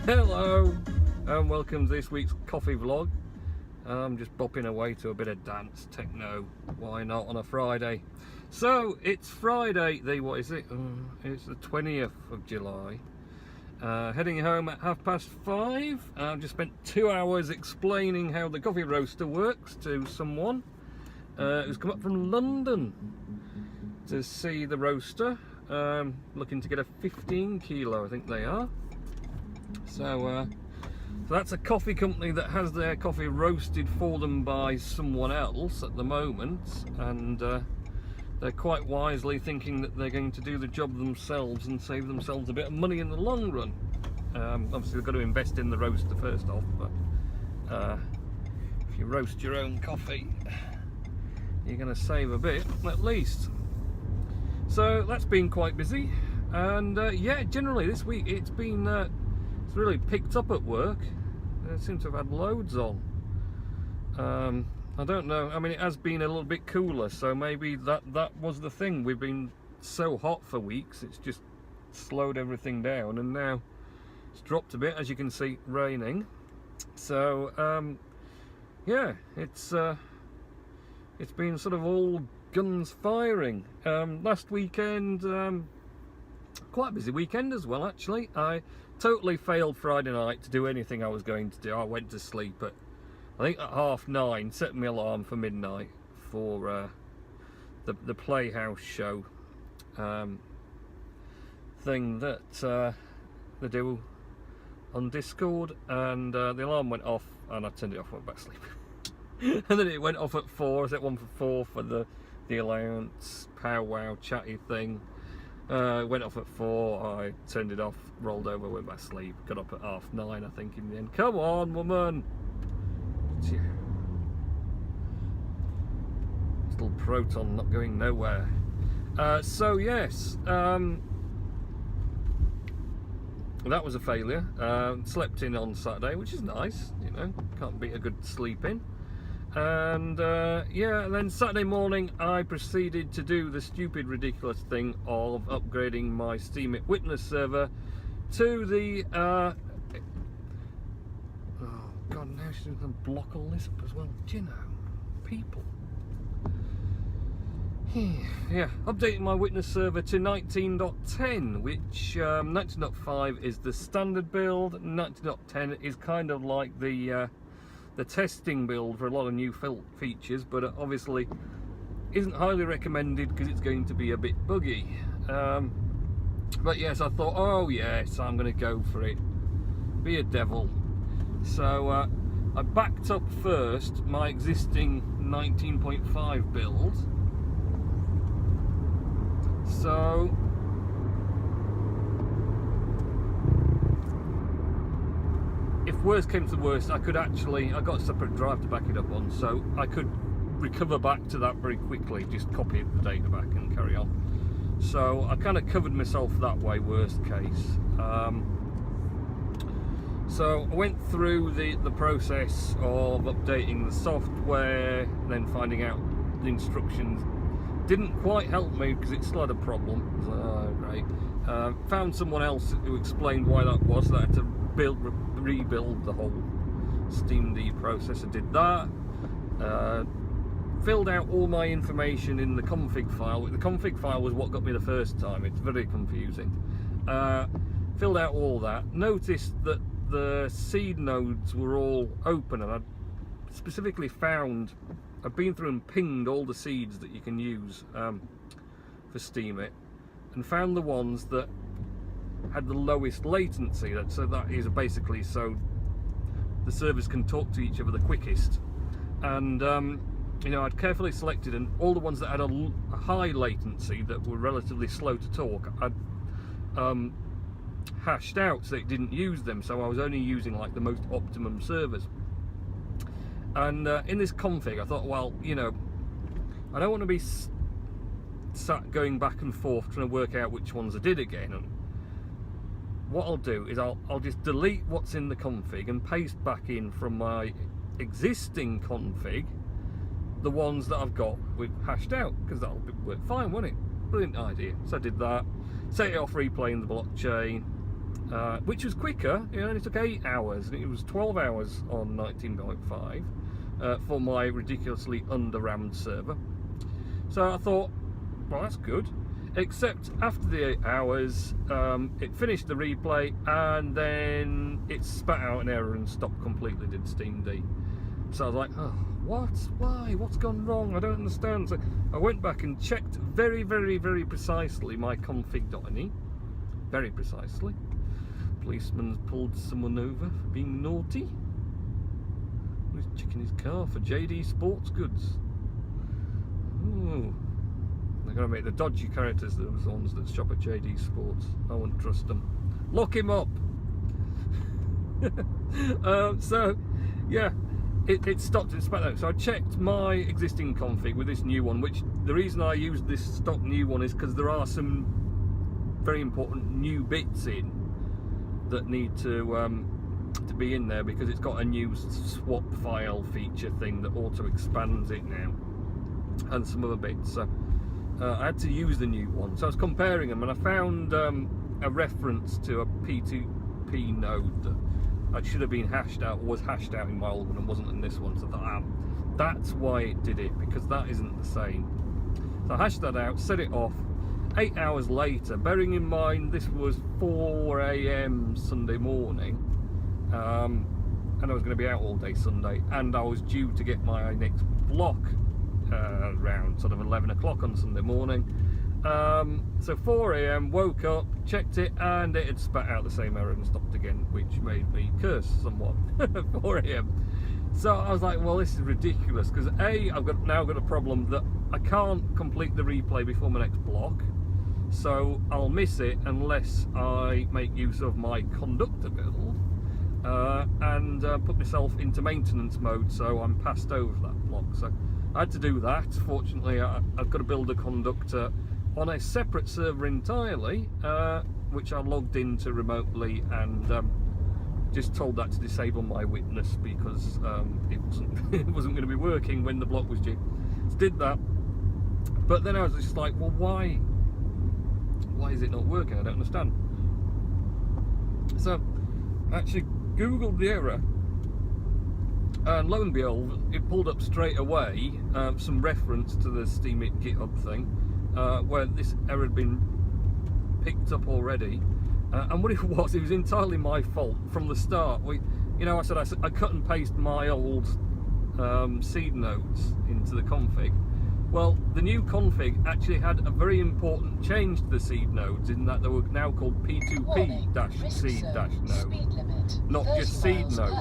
Hello and welcome to this week's coffee vlog. I'm just bopping away to a bit of dance techno, why not on a Friday. So it's Friday, what is it? It's the 20th of July. Heading home at 5:30. I've just spent 2 hours explaining how the coffee roaster works to someone who's come up from London to see the roaster, looking to get a 15 kilo, I think they are. So that's a coffee company that has their coffee roasted for them by someone else at the moment, and they're quite wisely thinking that they're going to do the job themselves and save themselves a bit of money in the long run. Obviously they've got to invest in the roaster first off, but if you roast your own coffee, you're going to save a bit at least. So that's been quite busy, and yeah, generally this week it's been it's really picked up at work. I seem to have had loads on. I don't know, I mean, it has been a little bit cooler, so maybe that was the thing. We've been so hot for weeks, it's just slowed everything down, and now it's dropped a bit, as you can see, raining. So yeah, it's been sort of all guns firing. Last weekend, quite a busy weekend as well, actually. I totally failed Friday night to do anything I was going to do. I went to sleep at, I think, at 9:30, set my alarm for midnight for the Playhouse show thing that they do on Discord, and the alarm went off and I turned it off and went back to sleep. And then it went off at 4, I set one for 4 for the allowance powwow chatty thing. Went off at 4, I turned it off, rolled over, went back to sleep, got up at 9:30, I think, in the end. Come on, woman! Little proton not going nowhere. So yes, that was a failure. Slept in on Saturday, which is nice, you know, can't beat a good sleep in. And yeah, and then Saturday morning I proceeded to do the stupid, ridiculous thing of upgrading my Steemit witness server to the oh god, now she's going to block all this up as well. Do you know, people? Yeah, updating my witness server to 19.10, which 19.5 is the standard build. 19.10 is kind of like the testing build for a lot of new features, but obviously isn't highly recommended because it's going to be a bit buggy. But yes, I thought, oh yes, I'm going to go for it, be a devil. So I backed up first my existing 19.5 build. So if worst came to worst, I got a separate drive to back it up on, so I could recover back to that very quickly, just copy the data back and carry on. So I kind of covered myself that way, worst case. So I went through the process of updating the software, then finding out the instructions. Didn't quite help me because it still had a problem. So, oh, great. Found someone else who explained why that was, so I had to rebuild the whole SteamD processor. Did that. Filled out all my information in the config file. The config file was what got me the first time. It's very confusing. Filled out all that. Noticed that the seed nodes were all open, and I specifically found, I've been through and pinged all the seeds that you can use for Steemit, and found the ones that had the lowest latency. So that is basically so the servers can talk to each other the quickest. And you know, I'd carefully selected, and all the ones that had a high latency that were relatively slow to talk, I'd hashed out so it didn't use them. So I was only using like the most optimum servers. And in this config, I thought, well, you know, I don't want to be sat going back and forth trying to work out which ones I did again. And what I'll do is I'll just delete what's in the config and paste back in from my existing config the ones that I've got with hashed out, because that'll work fine, won't it? Brilliant idea. So I did that, set it off replaying the blockchain, which was quicker. It only took 8 hours, and it was 12 hours on 19.5 for my ridiculously under-rammed server. So I thought, well, that's good. Except after the 8 hours, it finished the replay, and then it spat out an error and stopped completely, did SteamD. So I was like, oh, what? Why? What's gone wrong? I don't understand. So I went back and checked very, very, very precisely my config.ini. Very precisely. Policeman's pulled someone over for being naughty. He's checking his car for JD Sports Goods. Ooh. They're going to make the dodgy characters those ones that shop at JD Sports. I wouldn't trust them. Lock him up! So, yeah, it stopped and spat out. So I checked my existing config with this new one, which the reason I used this stock new one is because there are some very important new bits in that need to be in there, because it's got a new swap file feature thing that auto expands it now, and some other bits. So I had to use the new one. So I was comparing them, and I found a reference to a P2P node that should have been hashed out, was hashed out in my old one and wasn't in this one. So I thought, that's why it did it, because that isn't the same. So I hashed that out, set it off. 8 hours later, bearing in mind this was 4 AM Sunday morning, and I was going to be out all day Sunday, and I was due to get my next block around sort of 11 o'clock on Sunday morning. So 4 AM, woke up, checked it, and it had spat out the same error and stopped again, which made me curse somewhat. 4 AM. So I was like, well, this is ridiculous, because I've now got a problem that I can't complete the replay before my next block, so I'll miss it unless I make use of my conductor build and put myself into maintenance mode, so I'm passed over that block. So I had to do that. Fortunately, I've got to build a conductor on a separate server entirely, which I logged into remotely, and just told that to disable my witness, because it wasn't going to be working when the block was due. So did that, but then I was just like, well, why is it not working? I don't understand. So I actually googled the error, and lo and behold, it pulled up straight away some reference to the Steemit GitHub thing, where this error had been picked up already. And what it was entirely my fault from the start. I said I cut and paste my old seed nodes into the config. Well, the new config actually had a very important change to the seed nodes, in that they were now called P2P-seed-node, not just seed node.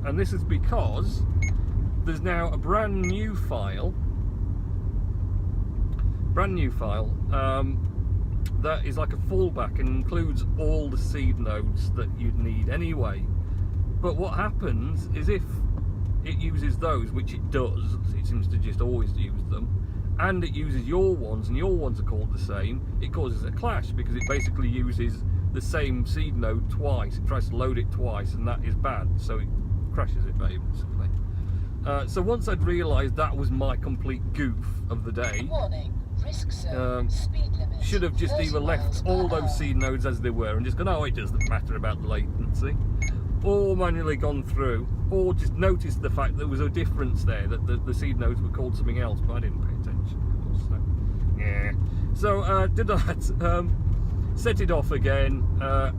And this is because there's now a brand new file that is like a fallback and includes all the seed nodes that you'd need anyway. But what happens is, if it uses those, which it does, it seems to just always use them, and it uses your ones, and your ones are called the same, it causes a clash, because it basically uses the same seed node twice. It tries to load it twice, and that is bad, so it crashes it basically. So once I'd realised that was my complete goof of the day, warning. Risk zone. Speed limit. Should have just either left all those seed nodes as they were and just gone, oh, it doesn't matter about the latency, or manually gone through, or just noticed the fact that there was a difference there, that the seed nodes were called something else, but I didn't pay attention, of course. So, yeah. So did that, set it off again,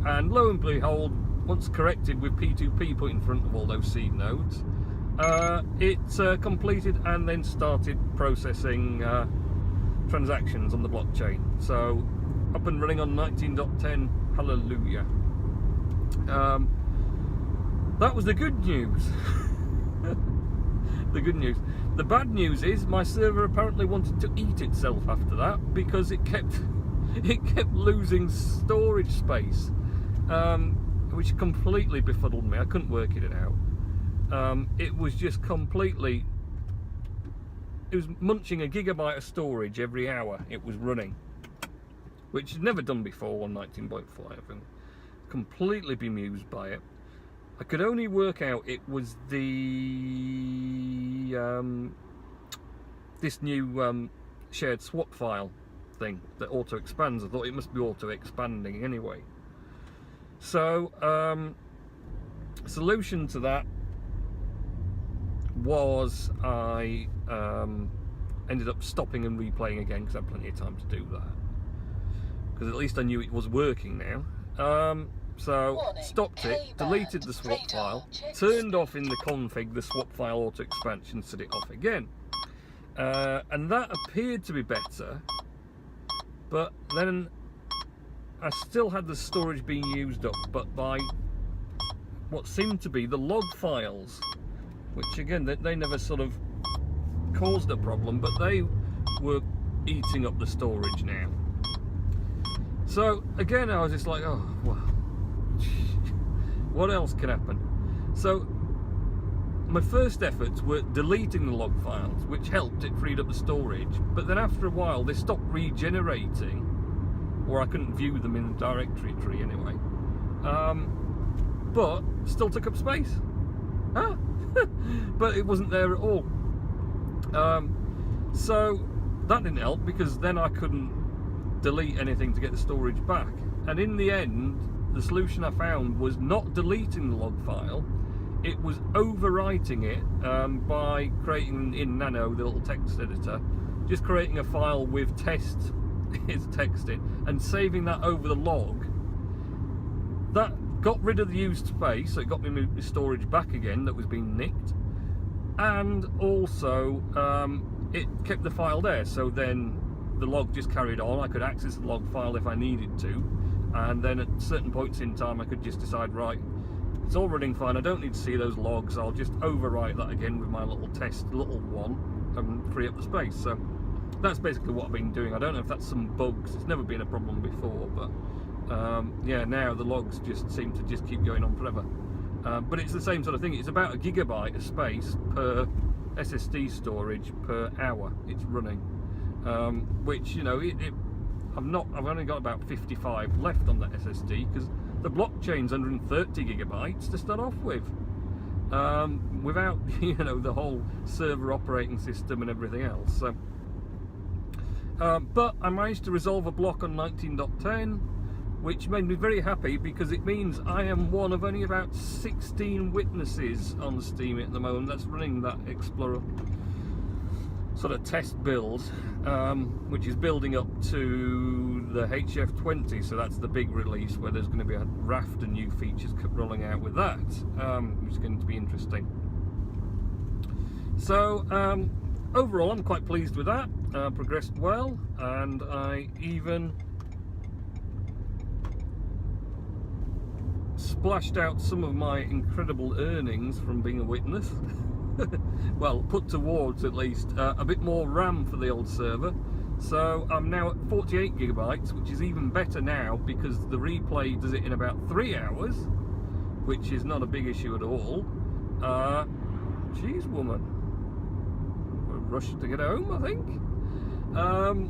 and lo and behold, once corrected with P2P put in front of all those seed nodes, it completed and then started processing transactions on the blockchain. So up and running on 19.10, hallelujah. That was the good news. The good news. The bad news is my server apparently wanted to eat itself after that, because it kept losing storage space, which completely befuddled me. I couldn't work it out. It was just completely, it was munching a gigabyte of storage every hour it was running, which had never done before on 19.5, and completely bemused by it. I could only work out it was the this new shared swap file thing that auto expands. I thought it must be auto expanding anyway. So solution to that was I ended up stopping and replaying again because I had plenty of time to do that, because at least I knew it was working now. So Warning, stopped it, K-band, deleted the swap radar, file, check turned off in the config the swap file auto expansion, set it off again, and that appeared to be better. But then I still had the storage being used up, but by what seemed to be the log files, which again they never sort of caused a problem, but they were eating up the storage now. So again I was just like, oh well, what else can happen? So my first efforts were deleting the log files, which helped, it freed up the storage, but then after a while they stopped regenerating, or I couldn't view them in the directory tree anyway, but still took up space. Huh? But it wasn't there at all. So that didn't help, because then I couldn't delete anything to get the storage back. And in the end, the solution I found was not deleting the log file, it was overwriting it by creating in Nano, the little text editor, just creating a file with test is texted and saving that over the log. That got rid of the used space, so it got me my storage back again that was being nicked, and also it kept the file there, so then the log just carried on. I could access the log file if I needed to, and then at certain points in time I could just decide, right, it's all running fine, I don't need to see those logs, I'll just overwrite that again with my little test little one and free up the space. So that's basically what I've been doing. I don't know if that's some bugs, it's never been a problem before, but yeah, now the logs just seem to just keep going on forever. But it's the same sort of thing, it's about 1 gigabyte of space per SSD storage per hour it's running, which, you know, I've only got about 55 left on that SSD, because the blockchain's 130 gigabytes to start off with, without, you know, the whole server operating system and everything else. So, but I managed to resolve a block on 19.10, which made me very happy, because it means I am one of only about 16 witnesses on Steam at the moment that's running that Explorer sort of test build, which is building up to the c0ff33, so that's the big release where there's going to be a raft of new features rolling out with that, which is going to be interesting. So overall I'm quite pleased with that, progressed well, and I even splashed out some of my incredible earnings from being a witness. Well, put towards at least a bit more RAM for the old server, so I'm now at 48 gigabytes, which is even better now because the replay does it in about 3 hours, which is not a big issue at all. Jeez, woman, we're rushed to get home, I think. Oh,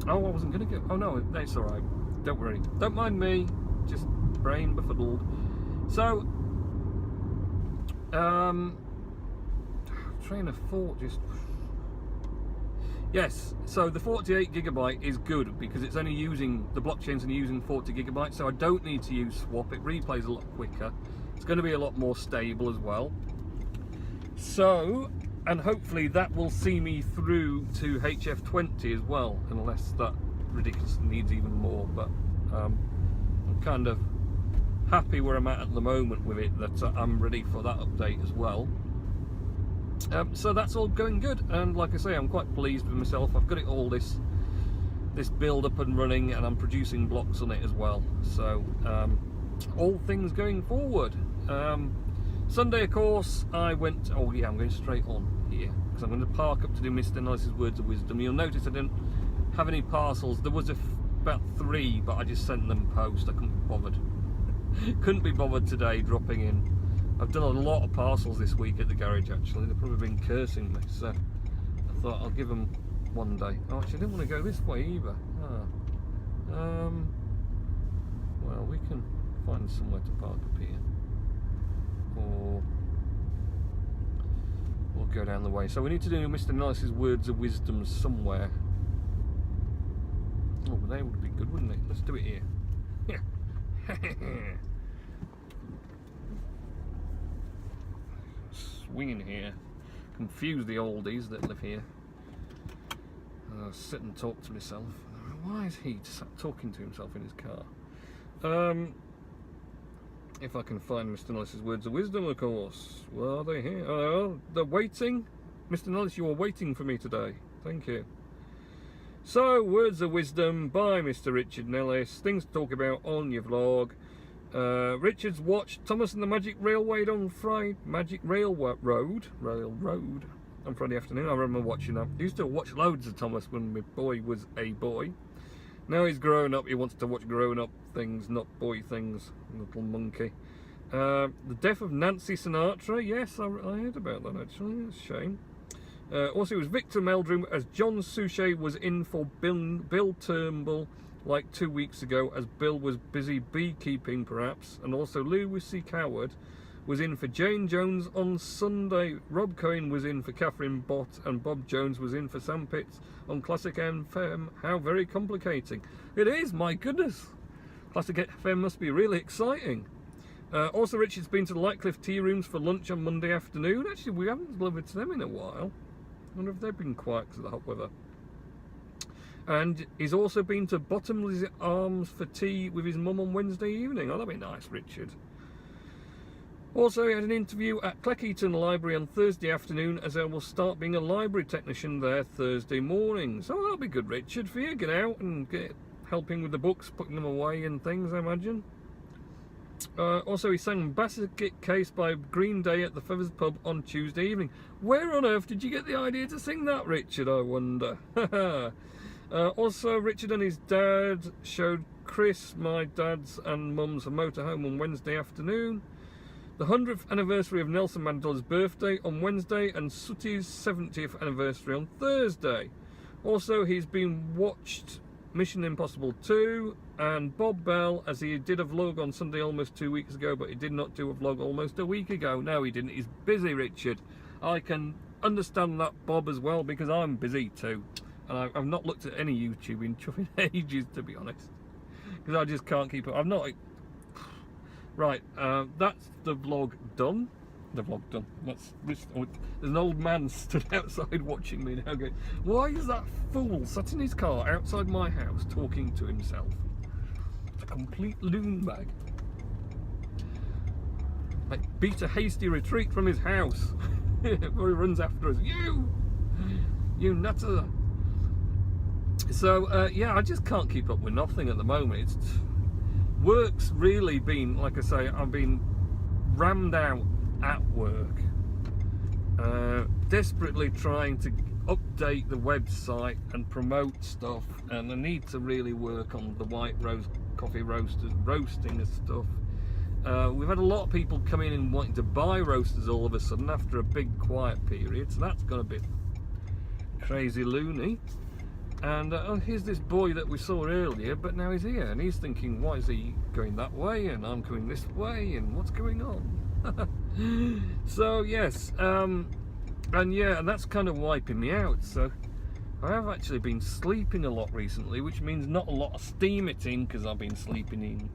I wasn't gonna go. Oh no, that's all right, don't worry, don't mind me, just brain befuddled. So train of thought just, yes, so the 48 gigabyte is good because it's only using, the blockchain's only using 40 gigabytes, so I don't need to use swap. It replays a lot quicker, it's going to be a lot more stable as well. So, and hopefully that will see me through to c0ff20 as well, unless that ridiculously needs even more. But I'm kind of happy where I'm at the moment with it, that I'm ready for that update as well. So that's all going good, and like I say, I'm quite pleased with myself. I've got it all this build up and running, and I'm producing blocks on it as well. So all things going forward. Sunday, of course, I went, oh yeah, I'm going straight on here because I'm going to park up to do Mr. Nice's Words of Wisdom. You'll notice I didn't have any parcels. There was about 3, but I just sent them post. I couldn't be bothered. Couldn't be bothered today dropping in. I've done a lot of parcels this week at the garage, actually. They've probably been cursing me, so I thought I'll give them one day. Oh, actually, I didn't want to go this way either. Well, we can find somewhere to park up here, or we'll go down the way. So we need to do Mr. Nice's Words of Wisdom somewhere. Oh, they would be good, wouldn't it? Let's do it here. Yeah. Swinging here. Confuse the oldies that live here. I sit and talk to myself. Why is he talking to himself in his car? If I can find Mr. Nollis's words of wisdom, of course. Well, are they here? Oh, they're waiting. Mr. Nollis, you are waiting for me today. Thank you. So, words of wisdom by Mr. Richard Nellis. Things to talk about on your vlog. Richard's watched Thomas and the Magic Railroad on Friday. Magic Railroad on Friday afternoon. I remember watching that. I used to watch loads of Thomas when my boy was a boy. Now he's grown up. He wants to watch grown-up things, not boy things. Little monkey. The death of Nancy Sinatra. Yes, I heard about that actually. It's a shame. Also, it was Victor Meldrum as John Suchet was in for Bill Turnbull like 2 weeks ago, as Bill was busy beekeeping perhaps, and also Lewis C. Coward was in for Jane Jones on Sunday. Rob Cohen was in for Catherine Bott, and Bob Jones was in for Sam Pitts on Classic FM. How very complicating. It is, my goodness. Classic FM must be really exciting. Also, Richard's been to the Lightcliff Tea Rooms for lunch on Monday afternoon. Actually, we haven't delivered to them in a while. I wonder if they've been quiet because of the hot weather. And he's also been to Bottomley's Arms for tea with his mum on Wednesday evening. Oh, that'd be nice, Richard. Also, he had an interview at Cleckheaton Library on Thursday afternoon, as I will start being a library technician there Thursday morning. So that'll be good, Richard, for you. Get out and get helping with the books, putting them away and things, I imagine. Also, he sang Basket Case by Green Day at the Feathers Pub on Tuesday evening. Where on earth did you get the idea to sing that, Richard, I wonder? Also, Richard and his dad showed Chris, my dad's and mum's motorhome on Wednesday afternoon. The 100th anniversary of Nelson Mandela's birthday on Wednesday, and Sooty's 70th anniversary on Thursday. Also, he's been watched Mission Impossible 2 and Bob Bell, as he did a vlog on Sunday almost 2 weeks ago, but he did not do a vlog almost a week ago. No, he didn't. He's busy, Richard. I can understand that, Bob, as well, because I'm busy too. And I've not looked at any YouTube in ages, to be honest, because I just can't keep up. I'm not... Right, that's the vlog done. The vlog done. There's an old man stood outside watching me now going, why is that fool sat in his car outside my house talking to himself? It's a complete loon bag. Like, beat a hasty retreat from his house. Before he runs after us. You nutter. So, yeah, I just can't keep up with nothing at the moment. Work's really been, like I say, I've been rammed out at work, desperately trying to update the website and promote stuff, and I need to really work on the White Rose coffee roasters, roasting and stuff. We've had a lot of people come in and wanting to buy roasters all of a sudden after a big quiet period, so that's gone a bit crazy loony. And here's this boy that we saw earlier, but now he's here, and he's thinking, why is he going that way and I'm coming this way, and what's going on? So yes, and yeah, and that's kind of wiping me out. So I have actually been sleeping a lot recently, which means not a lot of steam-eating, because I've been sleeping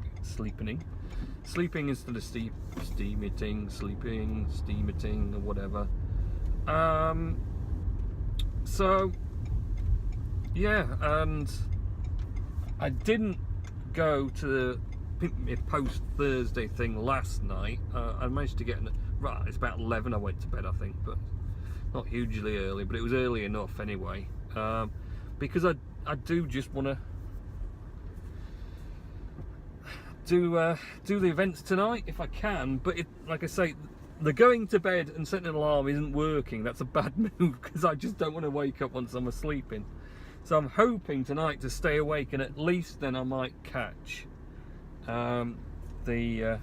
instead of steam-eating, steam-eating, or whatever. So yeah, and I didn't go to the post Thursday thing last night. I managed to get right, it's about 11 I went to bed, I think, but not hugely early, but it was early enough anyway, because I do just want to do the events tonight if I can, but like I say, the going to bed and setting an alarm isn't working. That's a bad move, because I just don't want to wake up once I'm asleep. So I'm hoping tonight to stay awake, and at least then I might catch the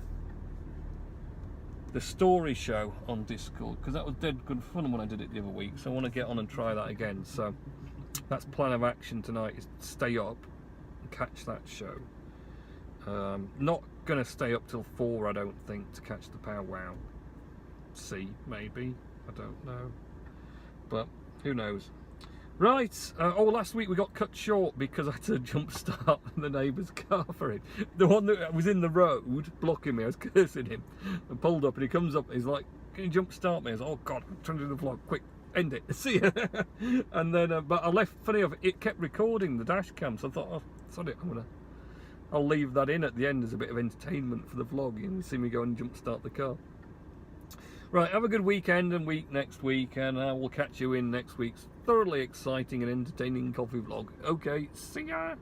story show on Discord, because that was dead good fun when I did it the other week. So I want to get on and try that again. So that's plan of action tonight, is to stay up and catch that show. Not gonna stay up till 4, I don't think, to catch the powwow. Maybe, I don't know, but who knows. Right, last week we got cut short because I had to jump start the neighbour's car for him. The one that was in the road blocking me, I was cursing him. I pulled up and he comes up and he's like, can you jump start me? I was like, oh God, I'm trying to do the vlog, quick, end it, see ya. And then, but I left, funny enough, it kept recording the dash cam, so I thought, oh, sorry, I'll leave that in at the end as a bit of entertainment for the vlog. You can see me go and jump start the car. Right, have a good weekend and week next week, and we'll catch you in next week's thoroughly exciting and entertaining coffee vlog. Okay, see ya!